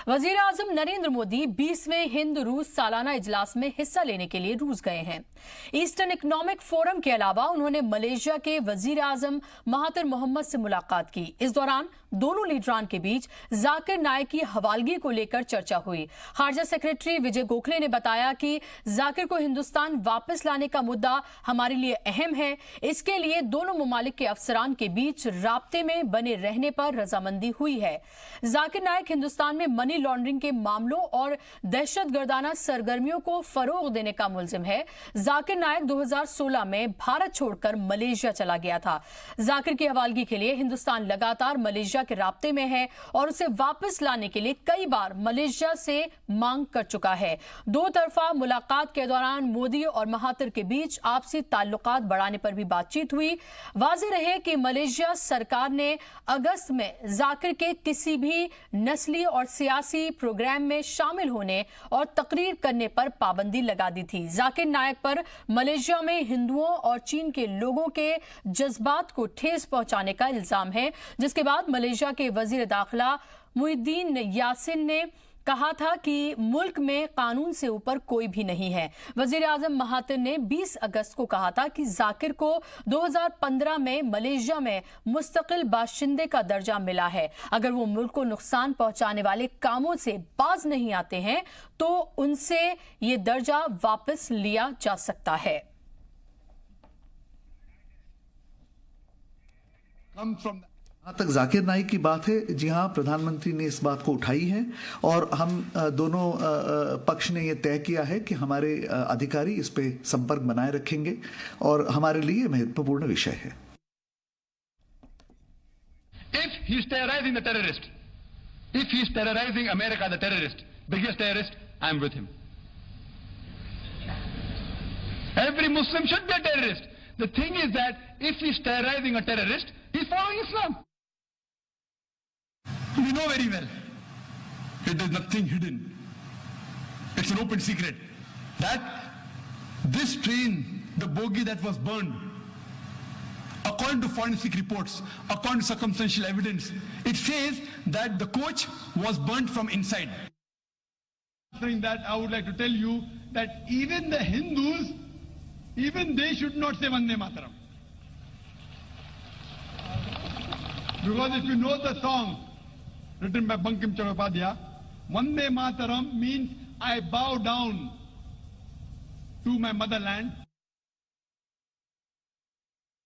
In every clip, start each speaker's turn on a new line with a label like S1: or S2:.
S1: वजीर आजम नरेंद्र मोदी 20वें हिंद रूस सालाना इजलास में हिस्सा लेने के लिए रूस गए हैं। ईस्टर्न इकोनॉमिक फोरम के अलावा उन्होंने मलेशिया के वजीर आजम महातिर मोहम्मद से मुलाकात की। इस दौरान दोनों लीडरान के बीच जाकिर नाइक की हवालगी को लेकर चर्चा हुई। खारजा सेक्रेटरी विजय गोखले ने बताया कि जाकिर को हिंदुस्तान वापस लाने का मुद्दा हमारे लिए अहम है। इसके लिए दोनों ममालिक के अफसरान के बीच राब्ते में बने रहने पर रजामंदी हुई है। जाकिर नाइक हिंदुस्तान में मनी लॉन्ड्रिंग के मामलों और दहशतगर्दाना सरगर्मियों को फरोग देने का मुलजिम है। जाकिर नाइक 2016 में भारत छोड़कर मलेशिया चला गया था। जाकिर की हवालगी के लिए हिंदुस्तान लगातार मलेशिया के राब्ते में है और उसे वापस लाने के लिए कई बार मलेशिया से मांग कर चुका है। दो तरफा मुलाकात के दौरान मोदी और महातिर के बीच आपसी ताल्लुकात बढ़ाने पर भी बातचीत हुई। वाज़ेह रहे कि मलेशिया सरकार ने अगस्त में जाकिर के किसी भी नस्ली और सियासी प्रोग्राम में शामिल होने और तकरीर करने पर पाबंदी लगा दी थी। जाकिर नाइक पर मलेशिया में हिंदुओं और चीन के लोगों के जज्बात को ठेस पहुंचाने का इल्जाम है, जिसके बाद मलेशिया के वजीर दाखिला मुहिद्दीन यासिन ने कहा था कि मुल्क में कानून से ऊपर कोई भी नहीं है। वजीर आजम महातिर ने 20 अगस्त को कहा था कि जाकिर को 2015 में मलेशिया में मुस्तकिल बाशिंदे का दर्जा मिला है। अगर वो मुल्क को नुकसान पहुंचाने वाले कामों से बाज नहीं आते हैं तो उनसे ये दर्जा वापस लिया जा सकता है।
S2: जहां तक जाकिर नाइक की बात है, जी हाँ, प्रधानमंत्री ने इस बात को उठाई है और हम दोनों पक्ष ने यह तय किया है कि हमारे अधिकारी इस पे संपर्क बनाए रखेंगे और हमारे लिए महत्वपूर्ण विषय है।
S3: If he is terrorizing the terrorist, if he is terrorizing America, the terrorist, biggest terrorist, I am with him. Every Muslim should be a terrorist. The thing is that if he is terrorizing a terrorist, he is following Islam. We know very well. There is nothing hidden. It's an open secret that this train, the bogie that was burned, according to forensic reports, according to circumstantial evidence, it says that the coach was burnt from inside. Saying that, I would like to tell you that even the Hindus, even they should not say Vande Mataram. Because if you know the song written by Bankim Chandra Upadhyaya, Vande Mataram means I bow down to my motherland.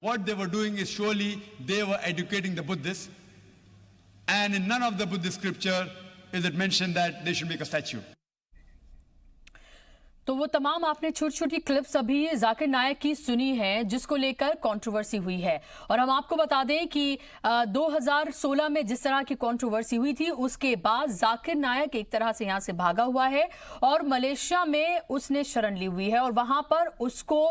S3: What they were doing is surely they were educating the Buddhists, and in none of the Buddhist scripture is it mentioned that they should make a statue.
S1: तो वो तमाम आपने छोटी छोटी clips अभी जाकिर नाइक की सुनी है जिसको लेकर कंट्रोवर्सी हुई है। और हम आपको बता दें कि 2016 में जिस तरह की कंट्रोवर्सी हुई थी उसके बाद जाकिर नाइक एक तरह से यहां से भागा हुआ है और मलेशिया में उसने शरण ली हुई है और वहां पर उसको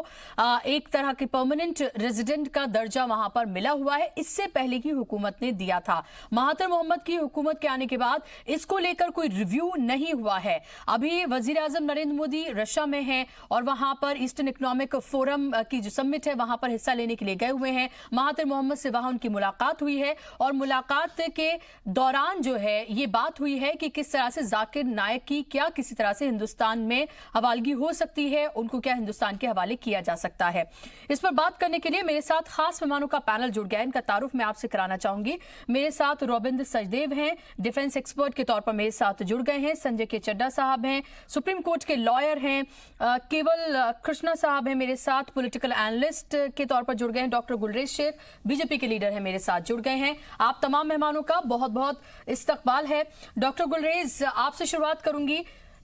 S1: एक तरह के परमानेंट रेजिडेंट का दर्जा वहां पर मिला हुआ है। इससे पहले की हुकूमत ने दिया था। महातिर मोहम्मद की हुकूमत के आने के बाद इसको लेकर कोई रिव्यू नहीं हुआ है। अभी वजीर आजम नरेंद्र मोदी रशिया में हैं और वहां पर ईस्टर्न इकोनॉमिक फोरम की जो समिट है वहां पर हिस्सा लेने के लिए गए हुए हैं। महातिर मोहम्मद से वहां उनकी मुलाकात हुई है और मुलाकात के दौरान जो है ये बात हुई है कि किस तरह से जाकिर नाइक की क्या किसी तरह से हिंदुस्तान में हवालगी हो सकती है, उनको क्या हिंदुस्तान के हवाले किया जा सकता है। इस पर बात करने के लिए मेरे साथ खास मेहमानों का पैनल जुड़ गया है। इनका तारुफ मैं आपसे कराना चाहूंगी। मेरे साथ रोबिंद सचदेव हैं, डिफेंस एक्सपर्ट के तौर पर मेरे साथ जुड़ गए हैं। संजय के चड्डा साहब हैं, सुप्रीम कोर्ट के लॉयर हैं। केवल कृष्णा साहब हैं मेरे साथ, पॉलिटिकल एनालिस्ट के तौर पर जुड़ गए हैं। डॉक्टर गुलरेज शेख बीजेपी के लीडर हैं, मेरे साथ जुड़ गए हैं। आप तमाम मेहमानों का बहुत बहुत इस्तकबाल है। डॉक्टर गुलरेज, आपसे शुरुआत करूंगी।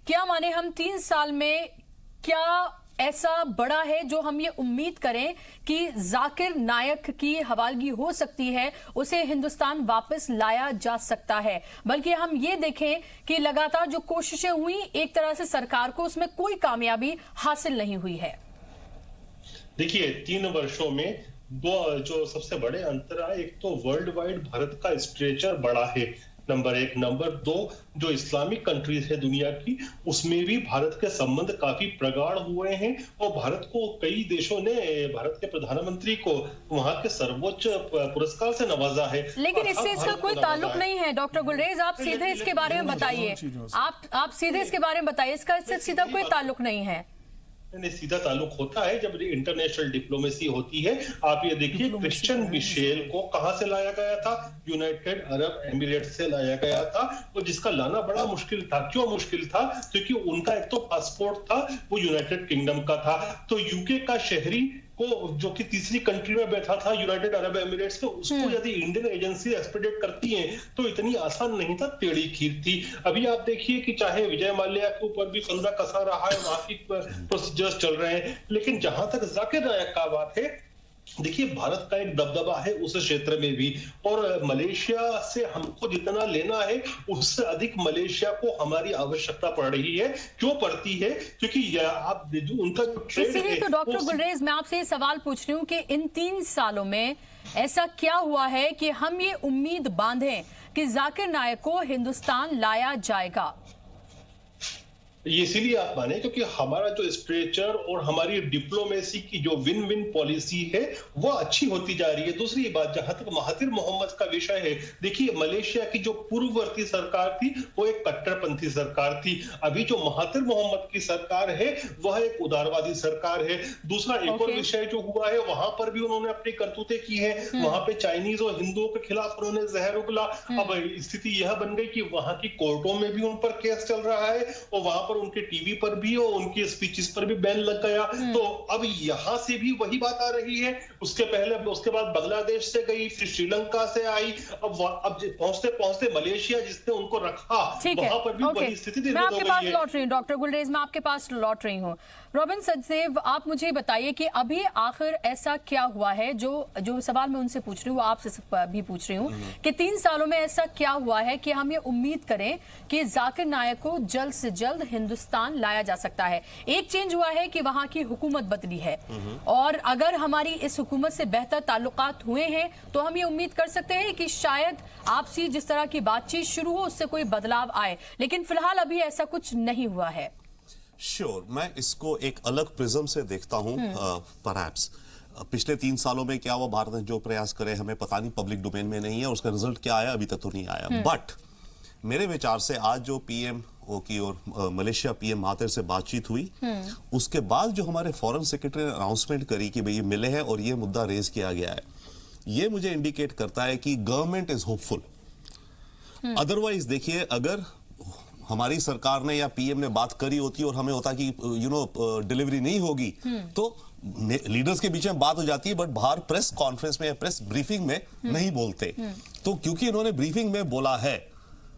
S1: क्या माने हम 3 साल में क्या ऐसा बड़ा है जो हम ये उम्मीद करें कि जाकिर नाइक की हवालगी हो सकती है, उसे हिंदुस्तान वापस लाया जा सकता है? बल्कि हम ये देखें कि लगातार जो कोशिशें हुई एक तरह से सरकार को उसमें कोई कामयाबी हासिल नहीं हुई है।
S4: देखिए, 3 वर्षों में दो जो सबसे बड़े अंतर आए, एक तो वर्ल्ड वाइड भारत का स्ट्रेचर बड़ा है। नंबर 1। नंबर 2, जो इस्लामिक कंट्रीज है दुनिया की, उसमें भी भारत के संबंध काफी प्रगाढ़ हुए हैं और भारत को कई देशों ने, भारत के प्रधानमंत्री को वहां के सर्वोच्च पुरस्कार से नवाजा है।
S1: लेकिन इससे इसका कोई ताल्लुक नहीं है। डॉक्टर गुलरेज, आप सीधे इसके बारे में बताइए, आप सीधे इसके बारे में बताइए, इसका इससे सीधा कोई ताल्लुक नहीं है।
S4: नहीं, सीधा ताल्लुक होता है जब इंटरनेशनल डिप्लोमेसी होती है। आप ये देखिए, क्रिश्चियन मिशेल को कहां से लाया गया था? यूनाइटेड अरब एमिरेट्स से लाया गया था, और जिसका लाना बड़ा मुश्किल था। क्यों मुश्किल था? क्योंकि उनका एक तो पासपोर्ट था वो यूनाइटेड किंगडम का था, तो यूके का शहरी को, जो कि तीसरी कंट्री में बैठा था यूनाइटेड अरब एमिरेट्स में, उसको यदि इंडियन एजेंसी एक्सपेडिट करती है तो इतनी आसान नहीं था, टेढ़ी खीर थी। अभी आप देखिए कि चाहे विजय माल्या के ऊपर भी फंदा कसा रहा है, वहां की प्रोसीजर्स चल रहे हैं, लेकिन जहां तक जाकिर नायक का बात है, देखिए भारत का एक दबदबा है उस क्षेत्र में भी, और मलेशिया से हमको जितना लेना है उससे अधिक मलेशिया को हमारी आवश्यकता पड़ रही है। क्यों पड़ती है? क्योंकि आप उनका ट्रेड
S1: इसीलिए तो डॉक्टर गुलरेज, मैं आपसे ये सवाल पूछ रही हूँ कि इन 3 सालों में ऐसा क्या हुआ है कि हम ये उम्मीद बांधें कि जाकिर नायक को हिंदुस्तान लाया जाएगा?
S4: ये इसीलिए आप माने क्योंकि हमारा जो स्ट्रेचर और हमारी डिप्लोमेसी की जो विन विन पॉलिसी है वो अच्छी होती जा रही है। दूसरी बात, जहां तक महातिर मोहम्मद का विषय है, देखिए मलेशिया की जो पूर्ववर्ती सरकार थी वो एक कट्टरपंथी सरकार थी। अभी जो महातिर मोहम्मद की सरकार है वह एक उदारवादी सरकार है। दूसरा एक और विषय जो हुआ है, वहां पर भी उन्होंने अपनी करतूतें की है। वहां पे चाइनीज और हिंदुओं के खिलाफ उन्होंने जहर उगला। अब स्थिति यह बन गई कि वहां की कोर्टों में भी उन पर केस चल रहा है और वहां पर उनके टीवी पर भी और उनके स्पीचेस पर भी बैन लग गया। तो अब यहां से भी वही बात आ रही है। उसके बाद बांग्लादेश से गई, फिर श्रीलंका से आई, अब पहुंचते पहुंचते मलेशिया जिसने उनको रखा, वहां पर भी वही स्थिति
S1: मैं आपके पास लौट रही हूँ डॉक्टर गुलरेज, मैं आपके पास लौट रही हूँ। रॉबिन सचदेव, आप मुझे बताइए कि अभी आखिर ऐसा क्या हुआ है, जो सवाल मैं उनसे पूछ रही हूँ, आपसे भी पूछ रही हूँ कि 3 सालों में ऐसा क्या हुआ है कि हम ये उम्मीद करें कि जाकिर नायक को जल्द से जल्द हिंदुस्तान लाया जा सकता है। एक चेंज हुआ है कि वहां की हुकूमत बदली है, और अगर हमारी इस हुकूमत से बेहतर ताल्लुकात हुए हैं तो हम ये उम्मीद कर सकते हैं कि शायद आपसी जिस तरह की बातचीत शुरू हो उससे कोई बदलाव आए, लेकिन फिलहाल अभी ऐसा कुछ नहीं हुआ है।
S5: श्योर, मैं इसको एक अलग प्रिज्म से देखता हूं। परहैप्स पिछले 3 सालों में क्या हुआ, भारत ने जो प्रयास करे हमें पता नहीं, पब्लिक डोमेन में नहीं है, उसका रिजल्ट क्या आया अभी तक तो नहीं आया। बट मेरे विचार से आज जो पीएम की और मलेशिया पीएम महातिर से बातचीत हुई, उसके बाद जो हमारे फॉरेन सेक्रेटरी ने अनाउंसमेंट करी कि भाई ये मिले हैं और ये मुद्दा रेज किया गया है, ये मुझे इंडिकेट करता है कि गवर्नमेंट इज होपफुल। अदरवाइज देखिए, अगर हमारी सरकार ने या पीएम ने बात करी होती और हमें होता कि डिलीवरी नहीं होगी, तो लीडर्स के बीच में बात हो जाती है, बट बाहर प्रेस कॉन्फ्रेंस में या प्रेस ब्रीफिंग में नहीं बोलते। तो क्योंकि इन्होंने ब्रीफिंग में बोला है,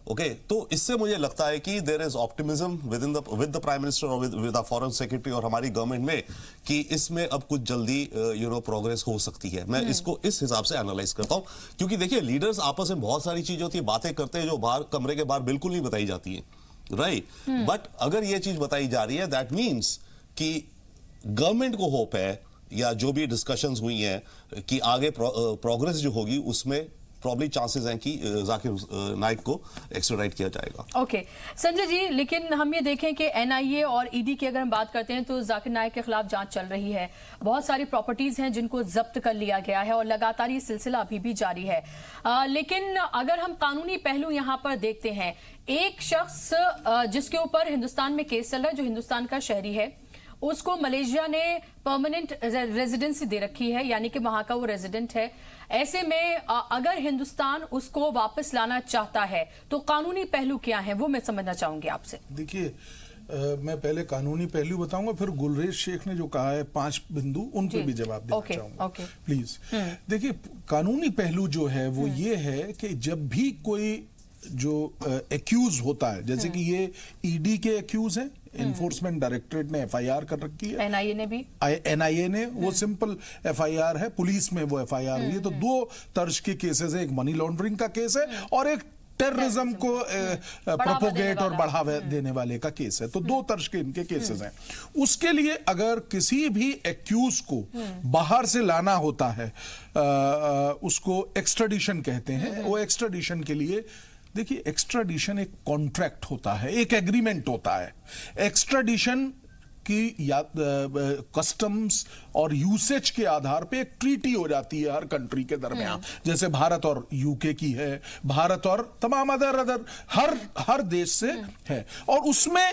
S5: ओके, तो इससे मुझे लगता है कि there is optimism with the prime minister और विद द फॉरेन सेक्रेटरी और हमारी गवर्नमेंट में कि इसमें अब कुछ जल्दी प्रोग्रेस हो सकती है। मैं इसको इस हिसाब से एनालाइज करता हूं, क्योंकि देखिए लीडर्स आपस में बहुत सारी चीजें होती है, बातें करते हैं जो बाहर कमरे के बाहर बिल्कुल नहीं बताई जाती है, राइट? बट अगर ये चीज बताई जा रही है, दैट मीन्स कि गवर्नमेंट को होप है, या जो भी डिस्कशंस हुई हैं कि आगे प्रोग्रेस जो होगी उसमें प्रॉब्ली चांसेस हैं कि जाकिर नाइक को एक्स्ट्राडाइट किया जाएगा।
S1: ओके संजय जी, लेकिन हम ये देखें कि एनआईए और ईडी की अगर हम बात करते हैं तो जाकिर नाइक के खिलाफ जांच चल रही है, बहुत सारी प्रॉपर्टीज हैं जिनको जब्त कर लिया गया है और लगातार ये सिलसिला अभी भी जारी है। लेकिन अगर हम कानूनी पहलू यहां पर देखते हैं, एक शख्स जिसके ऊपर हिंदुस्तान में केस चल रहा है, जो हिंदुस्तान का शहरी है, उसको मलेशिया ने परमानेंट रेजिडेंसी दे रखी है, यानी कि वहां का वो रेजिडेंट है। ऐसे में अगर हिंदुस्तान उसको वापस लाना चाहता है तो कानूनी पहलू क्या है, वो मैं समझना चाहूंगी आपसे।
S6: देखिए, मैं पहले कानूनी पहलू बताऊंगा, फिर गुलरेज शेख ने जो कहा है 5 बिंदु, उन पे भी जवाब देना चाहूंगा प्लीज। देखिए, कानूनी पहलू जो है वो ये है कि जब भी कोई जो एक्यूज होता है, जैसे कि ये ईडी के एक्यूज हैं, एनफोर्समेंट डायरेक्टरेट ने एफआईआर कर रखी है, एनआईए ने भी, एनआईए ने, वो सिंपल एफआईआर है, पुलिस में वो एफआईआर हुई है। तो 2 तर्ज के केसेस है, एक मनी लॉन्ड्रिंग का केस है और एक टेररिज्म को प्रोपोगेट और बढ़ावा देने वाले का केस है। तो 2 तर्ज के इनके केसेस हैं। उसके लिए अगर किसी भी एक्यूज को बाहर से लाना होता है, उसको एक्स्ट्राडिशन कहते हैं, वो एक्स्ट्राडिशन के लिए देखिए, एक्स्ट्राडिशन एक कॉन्ट्रैक्ट होता है, एक एग्रीमेंट होता है। एक्स्ट्राडिशन की या कस्टम्स और यूसेज के आधार पे एक ट्रीटी हो जाती है हर कंट्री के दरमियान, जैसे भारत और यूके की है, भारत और तमाम अदर हर देश से है। और उसमें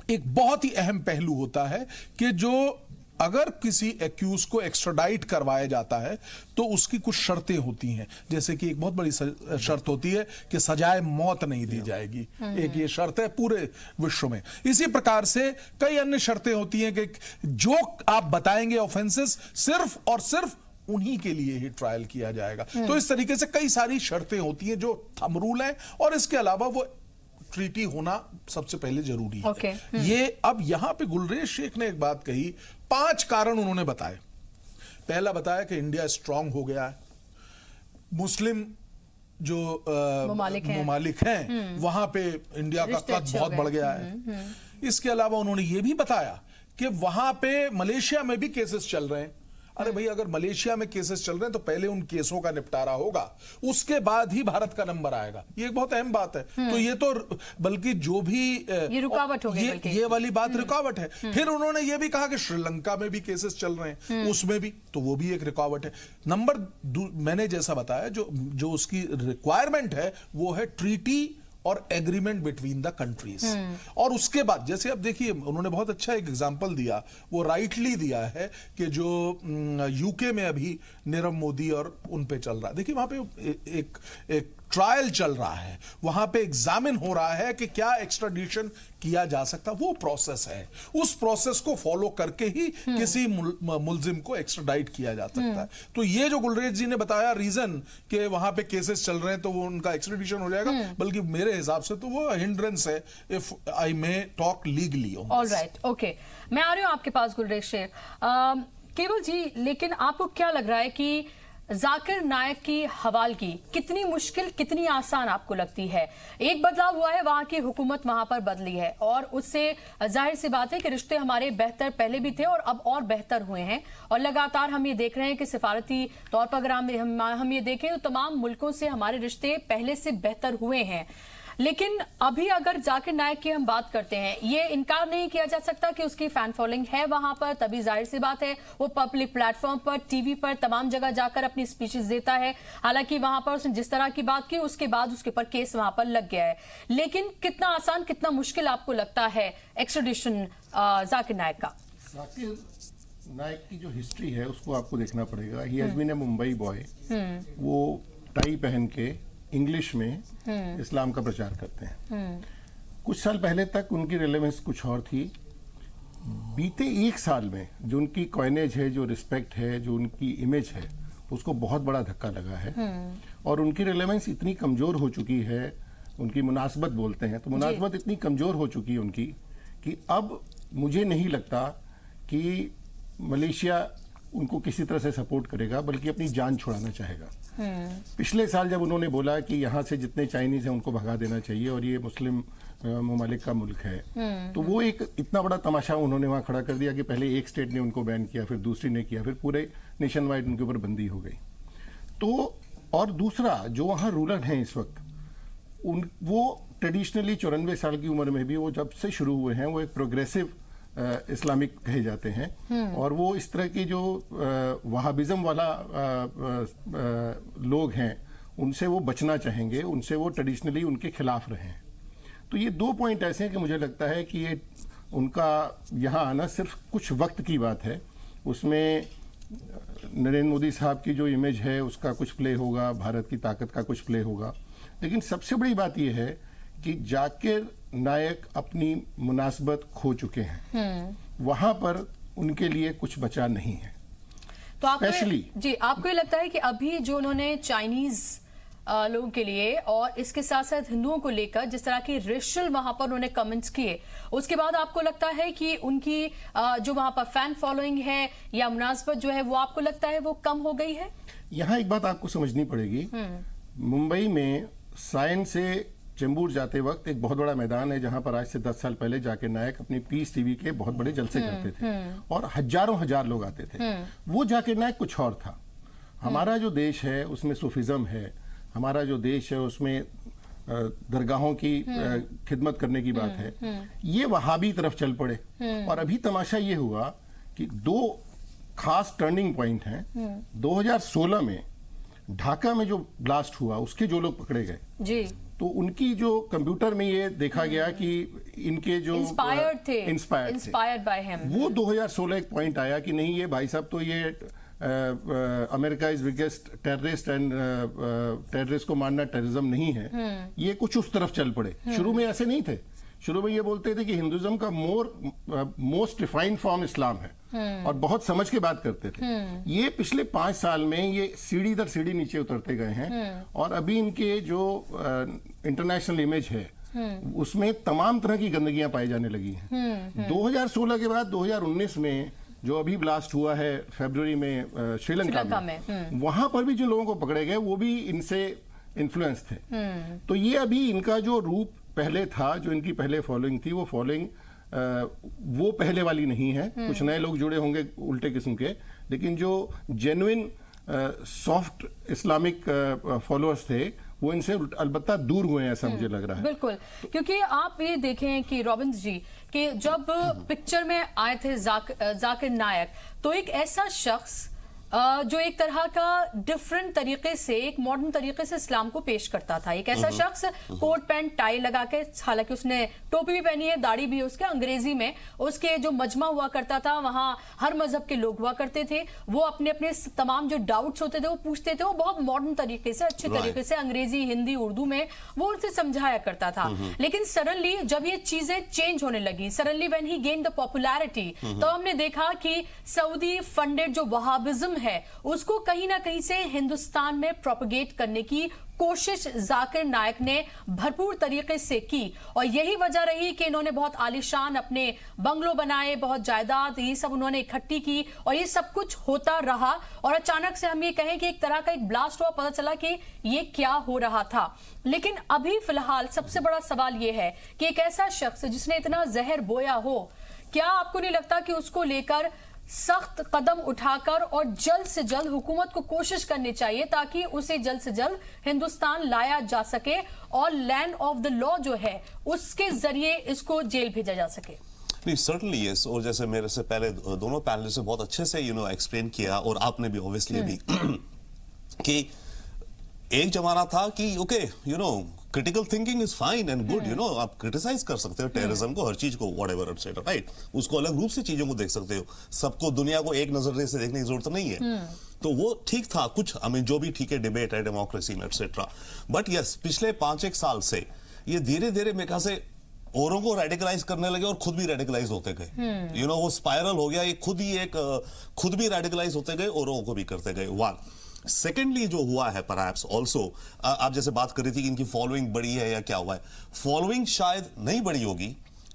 S6: एक बहुत ही अहम पहलू होता है कि जो अगर किसी एक्यूज को एक्स्ट्राडाइट करवाया जाता है तो उसकी कुछ शर्तें होती हैं, जैसे कि एक बहुत बड़ी शर्त होती है कि सजाए मौत नहीं दी जाएगी। एक ये शर्त है पूरे विश्व में। इसी प्रकार से कई अन्य शर्तें होती हैं कि जो आप बताएंगे ऑफेंसेस, सिर्फ और सिर्फ उन्हीं के लिए ही ट्रायल किया जाएगा। तो इस तरीके से कई सारी शर्तें होती हैं जो थंब रूल है, और इसके अलावा वो ट्रीटी होना सबसे पहले जरूरी है। ये अब यहां पे गुलरेज शेख ने एक बात कही, 5 कारण उन्होंने बताए। पहला बताया कि इंडिया स्ट्रांग हो गया है, मुस्लिम जो ममालिक हैं वहां पे इंडिया का कद बहुत बढ़ गया है। इसके अलावा उन्होंने ये भी बताया कि वहां पे मलेशिया में भी केसेस चल रहे हैं। अरे भाई, अगर मलेशिया में केसेस चल रहे हैं तो पहले उन केसों का निपटारा होगा, उसके बाद ही भारत का नंबर आएगा। ये एक बहुत अहम बात है। तो ये तो बल्कि जो भी
S1: ये रुकावट हो गई,
S6: ये वाली बात रुकावट है। फिर उन्होंने ये भी कहा कि श्रीलंका में भी केसेस चल रहे हैं, उसमें भी, तो वो भी एक रुकावट है। मैंने जैसा बताया, जो उसकी रिक्वायरमेंट है वो है ट्रीटी और एग्रीमेंट बिटवीन द कंट्रीज। और उसके बाद जैसे अब देखिए, उन्होंने बहुत अच्छा एक एग्जांपल दिया, वो राइटली दिया है कि जो यूके में अभी नीरव मोदी और उन पे चल रहा है। देखिए, वहां पे एक ट्रायल चल रहा है, वहां पे एग्जामिन हो रहा है कि क्या एक्स्ट्राडिशन किया जा सकता, वो प्रोसेस है। उस प्रोसेस को फॉलो करके ही किसी मुलजिम को एक्स्ट्राडाइट किया जा सकता है। तो ये जो गुलरेज जी ने बताया रीजन कि वहां पे केसेस चल रहे हैं तो वो उनका एक्स्ट्राडिशन हो जाएगा, बल्कि मेरे हिसाब से तो वो हिंड्रेंस है, if I may talk legally.
S1: Alright, okay, मैं आ रही हूं आपके पास गुलरेज शेख। केवल जी, लेकिन आपको क्या लग रहा है कि जाकिर नायक की हवालगी कितनी मुश्किल, कितनी आसान आपको लगती है? एक बदलाव हुआ है, वहां की हुकूमत वहां पर बदली है, और उससे जाहिर सी बात है कि रिश्ते हमारे बेहतर पहले भी थे और अब और बेहतर हुए हैं। और लगातार हम ये देख रहे हैं कि सिफारती तौर पर अगर हम ये देखें तो तमाम मुल्कों से हमारे रिश्ते पहले से बेहतर हुए हैं। लेकिन अभी अगर जाकिर नायक की हम बात करते हैं, ये इनकार नहीं किया जा सकता कि उसकी फैन फॉलोइंग है वहां पर, तभी जाहिर सी बात है वो पब्लिक प्लेटफॉर्म पर, टीवी पर, तमाम जगह जाकर अपनी स्पीचेस देता है। हालांकि वहां पर उसने जिस तरह की बात की, उसके बाद उसके ऊपर केस वहां पर लग गया है। लेकिन कितना आसान, कितना मुश्किल आपको लगता है एक्स्ट्राडिशन जाकिर नायक का?
S7: जाकिर नायक की जो हिस्ट्री है उसको आपको देखना पड़ेगा। He has been a Mumbai boy. वो टाई पहन के इंग्लिश में इस्लाम का प्रचार करते हैं। कुछ साल पहले तक उनकी रेलेवेंस कुछ और थी। बीते 1 साल में जो उनकी कॉइनेज है, जो रिस्पेक्ट है, जो उनकी इमेज है, उसको बहुत बड़ा धक्का लगा है। और उनकी रेलेवेंस इतनी कमजोर हो चुकी है, उनकी मुनासबत बोलते हैं तो मुनासबत इतनी कमजोर हो चुकी है उनकी कि अब मुझे नहीं लगता कि मलेशिया उनको किसी तरह से सपोर्ट करेगा, बल्कि अपनी जान छुड़ाना चाहेगा। पिछले साल जब उन्होंने बोला कि यहाँ से जितने चाइनीज हैं उनको भगा देना चाहिए और ये मुस्लिम ममालिक का मुल्क है, तो वो एक इतना बड़ा तमाशा उन्होंने वहां खड़ा कर दिया कि पहले एक स्टेट ने उनको बैन किया, फिर दूसरी ने किया, फिर पूरे नेशन वाइड उनके ऊपर बंदी हो गई। तो और दूसरा, जो वहाँ रूलर हैं इस वक्त, वो ट्रेडिशनली 94 साल की उम्र में भी, वो जब से शुरू हुए हैं, वो एक प्रोग्रेसिव इस्लामिक कहे जाते हैं। और वो इस तरह की जो वहाबिज्म वाला लोग हैं उनसे वो बचना चाहेंगे, उनसे वो ट्रेडिशनली उनके खिलाफ रहे हैं। तो ये 2 पॉइंट ऐसे हैं कि मुझे लगता है कि ये उनका यहाँ आना सिर्फ कुछ वक्त की बात है। उसमें नरेंद्र मोदी साहब की जो इमेज है उसका कुछ प्ले होगा, भारत की ताकत का कुछ प्ले होगा, लेकिन सबसे बड़ी बात यह है कि जाकिर नायक अपनी मुनासबत खो चुके हैं। वहां पर उनके लिए कुछ बचा नहीं है।
S1: तो आपको ये लगता है कि अभी जो उन्होंने चाइनीज लोगों के लिए और इसके साथ साथ हिंदुओं को लेकर जिस तरह की रेशियल वहां पर उन्होंने कमेंट्स किए, उसके बाद आपको लगता है कि उनकी जो वहां पर फैन फॉलोइंग है या मुनासबत जो है वो आपको लगता है वो कम हो गई है?
S7: यहाँ एक बात आपको समझनी पड़ेगी। मुंबई में साइन से चेंबूर जाते वक्त एक बहुत बड़ा मैदान है जहां पर आज से 10 साल पहले जाकिर नायक अपनी पीस टीवी के बहुत बड़े जलसे करते थे और हजारों हजार लोग आते थे। वो जाकिर नायक कुछ और था। हमारा जो देश है उसमें सूफिज्म है, हमारा जो देश है उसमें दरगाहों की खिदमत करने की बात है, ये वहाबी तरफ चल पड़े। और अभी तमाशा ये हुआ कि दो खास टर्निंग पॉइंट हैं। 2016 में ढाका में जो ब्लास्ट हुआ उसके जो लोग पकड़े गए
S1: जी,
S7: तो उनकी जो कंप्यूटर में ये देखा गया कि इनके जो
S1: इंस्पायर्ड बाय हिम,
S7: वो 2016 एक पॉइंट आया कि नहीं, ये भाई साहब तो ये America is biggest terrorist and terrorist को मारना टेररिज्म नहीं है। ये कुछ उस तरफ चल पड़े। शुरू में ऐसे नहीं थे, शुरू में ये बोलते थे कि हिंदुइज्म का मोस्ट रिफाइंड फॉर्म इस्लाम है और बहुत समझ के बात करते थे। ये पिछले 5 साल में ये सीढ़ी दर सीढ़ी नीचे उतरते गए हैं और अभी इनके जो इंटरनेशनल इमेज है उसमें तमाम तरह की गंदगियां पाई जाने लगी हैं। 2016 के बाद 2019 में जो अभी ब्लास्ट हुआ है फरवरी में श्रीलंका में, वहां पर भी जिन लोगों को पकड़े गए वो भी इनसे इन्फ्लुएंस थे। तो ये अभी इनका जो रूप पहले था, जो इनकी पहले फॉलोइंग थी, वो फॉलोइंग वो पहले वाली नहीं है। कुछ नए लोग जुड़े होंगे उल्टे किस्म के, लेकिन जो जेन्युइन सॉफ्ट इस्लामिक फॉलोअर्स थे वो इनसे अलबत्ता दूर हुए हैं, ऐसा मुझे लग रहा है।
S1: बिल्कुल, क्योंकि आप ये देखें कि रॉबिन्स जी कि जब पिक्चर में आए थे जाकिर नायक, तो एक ऐसा शख्स जो एक तरह का डिफरेंट तरीके से, एक मॉडर्न तरीके से इस्लाम को पेश करता था। एक ऐसा शख्स कोट पैंट टाई लगा के, हालांकि उसने टोपी भी पहनी है, दाढ़ी भी है उसके, अंग्रेजी में उसके जो मजमा हुआ करता था वहां हर मजहब के लोग हुआ करते थे। वो अपने अपने तमाम जो डाउट्स होते थे वो पूछते थे। वो बहुत मॉडर्न तरीके से, अच्छे तरीके से अंग्रेजी, हिंदी, उर्दू में वो उनसे समझाया करता था। लेकिन सडनली जब ये चीजें चेंज होने लगी, suddenly when he gain the popularity, तो हमने देखा कि सऊदी फंडेड जो वहाबिज्म है उसको कहीं ना कहीं से हिंदुस्तान में प्रोपेगेट करने की कोशिश जाकिर नायक ने भरपूर तरीके से की। और यही वजह रही कि इन्होंने बहुत आलीशान अपने बंगलो बनाए, बहुत जायदाद, ये सब उन्होंने इकट्ठी की और ये सब कुछ होता रहा। और अचानक से हम ये कहें कि एक तरह का एक ब्लास्ट हुआ, पता चला कि ये क्या हो रहा था। लेकिन अभी फिलहाल सबसे बड़ा सवाल ये है कि एक ऐसा शख्स जिसने इतना जहर बोया हो, क्या आपको नहीं लगता कि उसको लेकर सख्त कदम उठाकर और जल्द से जल्द हुकूमत को कोशिश करनी चाहिए ताकि उसे जल्द से जल्द हिंदुस्तान लाया जा सके और लैंड ऑफ द लॉ जो है उसके जरिए इसको जेल भेजा जा सके?
S5: नहीं, सर्टनली यस। और जैसे मेरे से पहले दोनों पैनलिस्ट ने बहुत अच्छे से एक्सप्लेन किया और आपने भी ऑब्वियसली भी कि एक जमाना था कि okay critical thinking is fine and good, आप क्रिटिसाइज कर सकते हो टेररिज्म को, हर चीज को, व्हाटएवर एटसेट्रा, राइट। उसको अलग रूप से चीजों को देख सकते हो, सबको दुनिया को एक नजरिए से देखने की जरूरत नहीं है। तो वो ठीक था कुछ, जो भी ठीक है, डिबेट है डेमोक्रेसी में एटसेट्रा। बट यस, पिछले 5-1 साल से ये धीरे धीरे मेरे ख्याल से औरों को रेडिकलाइज करने लगे और खुद भी रेडिकलाइज होते गए। वो स्पाइरल हो गया, ये खुद भी रेडिकलाइज होते गए, औरों को भी करते गए। वन सेकेंडली जो हुआ है परहैप्स ऑल्सो, आप जैसे बात कर रही थी कि इनकी फॉलोइंग बढ़ी है या क्या हुआ है, फॉलोइंग शायद नहीं बढ़ी होगी,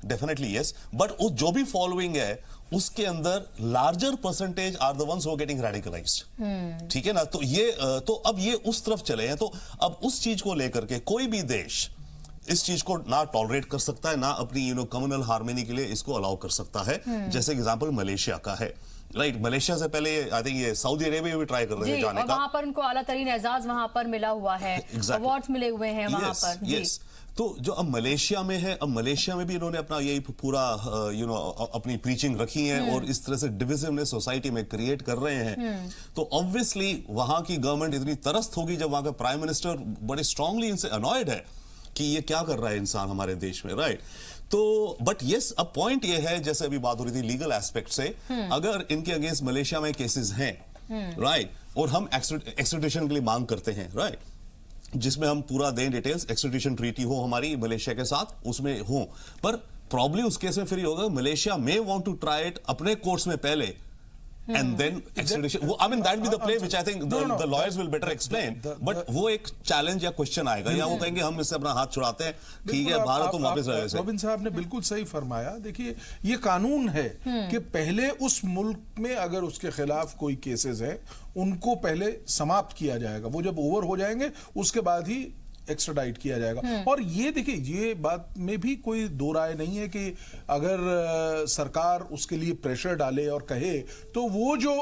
S5: डेफिनेटली यस, बट जो भी फॉलोइंग है उसके अंदर larger percentage are the ones who are getting radicalized. ठीक है ना। तो ये तो अब ये उस तरफ चले हैं, तो अब उस चीज को लेकर के कोई भी देश इस चीज को ना टॉलरेट कर सकता है, ना अपनी कम्युनल हार्मनी के लिए इसको अलाउ कर सकता है। जैसे एग्जांपल मलेशिया का है, राइट। मलेशिया से पहले आई थिंक ये सऊदी अरेबिया भी ट्राई कर रहे हैं जाने का,
S1: वहां पर उनको आला तरीन एजाज वहां पर मिला हुआ है, अवार्ड्स मिले हुए हैं वहां पर।
S5: यस, तो जो अब मलेशिया में है, अब मलेशिया में भी इन्होंने अपना यही पूरा अपनी प्रीचिंग रखी है और इस तरह से डिविजन सोसाइटी में क्रिएट कर रहे हैं। तो ऑब्वियसली वहां की गवर्नमेंट इतनी तरस्त होगी जब वहां का प्राइम मिनिस्टर बड़े स्ट्रांगली इनसे अनॉयड है कि ये क्या कर रहा है इंसान हमारे देश में, राइट। तो बट यस, अब पॉइंट ये है, जैसे अभी बात हो रही थी लीगल एस्पेक्ट से, अगर इनके अगेंस्ट मलेशिया में केसेस हैं, राइट, और हम एक्सट्रेडिशन के लिए मांग करते हैं, राइट, जिसमें हम पूरा दें डिटेल्स, एक्सट्रेडिशन ट्रीटी हो हमारी मलेशिया के साथ, उसमें हो, पर प्रॉब्लम उस केस में फिर होगा Malaysia may want to try it अपने कोर्ट्स में पहले and then extradition. I mean that will be the play which I think the lawyers will better explain. But वो एक चैलेंज या क्वेश्चन आएगा, या वो कहेंगे हम इससे अपना हाथ छुड़ाते हैं, ठीक है, भारत तो वापस रहे।
S6: रॉबिन साहब ने बिल्कुल सही फरमाया। देखिए, ये कानून है कि पहले उस मुल्क में अगर उसके खिलाफ कोई केसेस है उनको पहले समाप्त किया जाएगा, वो जब ओवर हो जाएंगे उसके बाद ही एक्स्ट्राडाइट किया जाएगा। और ये देखिए, ये बात में भी कोई दो राय नहीं है कि अगर सरकार उसके लिए प्रेशर डाले और कहे तो वो जो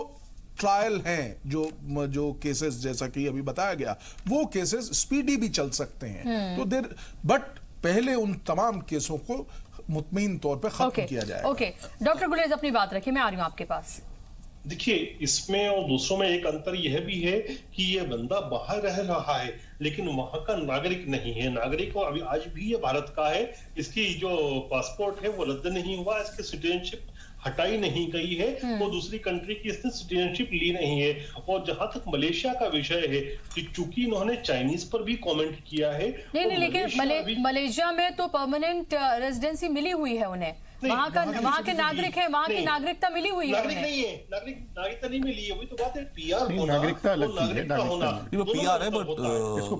S6: ट्रायल हैं, जो केसेस जैसा कि अभी बताया गया, वो केसेस स्पीडी भी चल सकते हैं। तो बट पहले उन तमाम केसों को मुतमईन तौर पे खत्म किया जाएगा।
S1: ओके, डॉक्टर गुलेज अपनी बात रखिए, मैं आ रही हूं आपके पास।
S4: देखिए, इसमें और दूसरों में एक अंतर यह भी है कि ये बंदा बाहर रह रहा है लेकिन वहां का नागरिक नहीं है। नागरिक अभी आज भी ये भारत का है, इसकी जो पासपोर्ट है वो रद्द नहीं हुआ, इसकी सिटीजनशिप हटाई नहीं गई है, वो दूसरी कंट्री की इसने सिटीजनशिप ली नहीं है। और जहां तक मलेशिया का विषय है कि चूंकि इन्होंने चाइनीज पर भी कमेंट किया है,
S1: नहीं, लेकिन मलेशिया में तो परमानेंट रेजिडेंसी मिली हुई है उन्हें, वहाँ के नागरिक है, वहाँ की नागरिकता मिली हुई है।
S4: नागरिक नहीं है, नागरिकता नहीं मिली है, वही तो बात है। पीआर होना,
S7: नागरिकता अलग चीज है,
S5: वो पीआर है, बट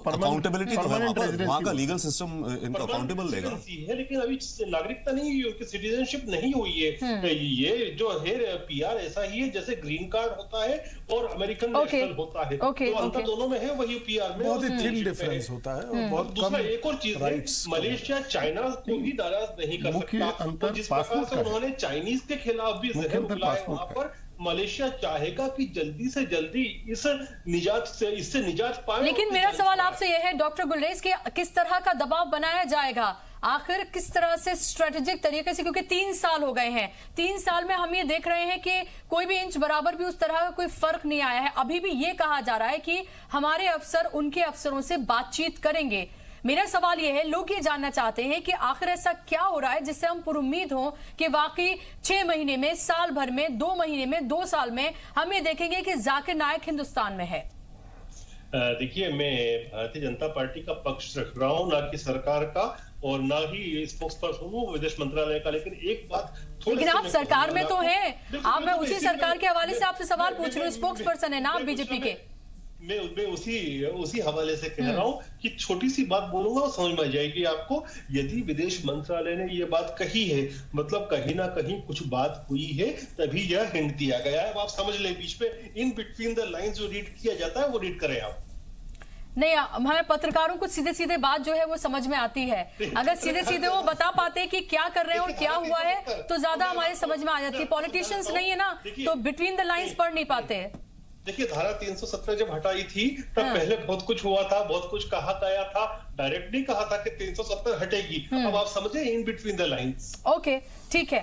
S5: अकाउंटेबिलिटी तो है, वहाँ का लीगल सिस्टम इनको अकाउंटेबल लेगा।
S4: लेकिन अभी नागरिकता नहीं हुई, उनकी सिटीजनशिप नहीं हुई है। ये जो है पीआर ऐसा ही है जैसे ग्रीन कार्ड होता है और अमेरिकन नेशनल होता है, तो अंतर दोनों में है, वही पीआर में
S6: बहुत ही थिन डिफरेंस होता है। और
S4: दूसरा एक और चीज है, मलेशिया चाइना को भी नाराज नहीं कर सकता। जिस प्रकार से उन्होंने चाइनीज के खिलाफ भी जहर उगलाया, वहां पर मलेशिया चाहेगा कि जल्दी से जल्दी इससे निजात पाए।
S1: लेकिन मेरा सवाल आपसे यह है डॉक्टर गुलरेज, कि किस तरह का दबाव बनाया जाएगा, आखिर किस तरह से स्ट्रेटेजिक तरीके से, क्योंकि 3 साल हो गए हैं, 3 साल में हम ये देख रहे हैं कि कोई भी इंच बराबर भी उस तरह का कोई फर्क नहीं आया है। अभी भी ये कहा जा रहा है कि हमारे अफसर उनके अफसरों से बातचीत करेंगे। मेरा सवाल यह है, लोग ये जानना चाहते हैं कि आखिर ऐसा क्या हो रहा है जिससे हम पुरुम्मीद हों कि वाकई 6 महीने में, साल भर में, 2 महीने में, 2 साल में हम ये देखेंगे कि जाकिर नायक हिंदुस्तान में है।
S4: देखिए, मैं भारतीय जनता पार्टी का पक्ष रख रहा हूं, ना कि सरकार का और ना ही स्पोक्स पर्सन हूं विदेश मंत्रालय का। लेकिन एक बात,
S1: लेकिन आप सरकार में तो हैं, आप, मैं उसी सरकार के हवाले से आपसे सवाल पूछ रही हूँ, स्पोक्स पर्सन है ना आप बीजेपी के।
S4: मैं उसी हवाले से कह रहा हूं कि छोटी सी बात बोलूंगा और समझ में आ जाएगी आपको। यदि विदेश मंत्रालय ने ये बात कही है, मतलब कहीं ना कहीं कुछ बात हुई है, तभी यह हिंट दिया गया है। आप समझ ले, बीच में इन बिटवीन द लाइंस जो रीड किया जाता है वो रीड करें आप।
S1: नहीं, हमें पत्रकारों को सीधे सीधे बात जो है वो समझ में आती है। अगर सीधे सीधे वो बता पाते कि क्या कर रहे हैं और क्या हुआ है तो ज्यादा हमारे समझ में आ जाती। पॉलिटिशियंस नहीं है ना, तो बिटवीन द लाइंस पढ़ नहीं पाते।
S4: देखिए, धारा 370 जब हटाई थी तब पहले बहुत कुछ हुआ था, बहुत कुछ कहा गया था, डायरेक्ट नहीं कहा था कि 370 हटेगी। अब आप समझे, in between the lines.
S1: Okay, ठीक है।